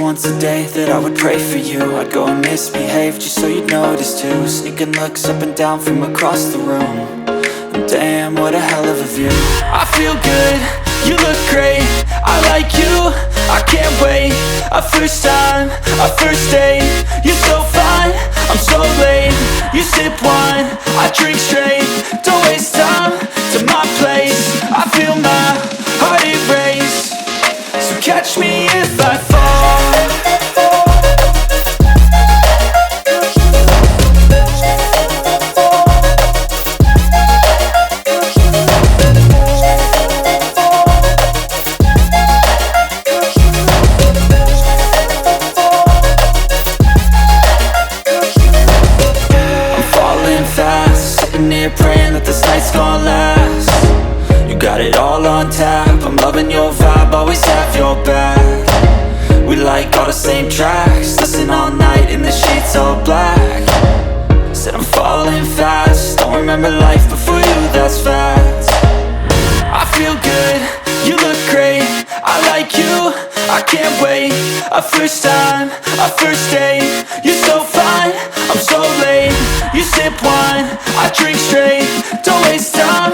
once a day that I would pray for you. I'd go and misbehave just so you'd notice too. Sneaking looks up and down from across the room. And damn, what a hell of a view. I feel good, you look great, I like you, I can't wait. A first time, a first date. You're so fine, I'm so late. You sip wine, I drink straight. Don't waste time to my place. I feel my heart erase. So catch me if I fall. Praying that this night's gonna last. You got it all on tap, I'm loving your vibe, always have your back. We like all the same tracks, listen all night in the sheets all black. Said I'm falling fast, don't remember life before you, that's fact. I feel good, you look great, I like you, I can't wait. A first time, a first date. You're so fine, I'm so late. You sip wine, I drink straight. Don't waste time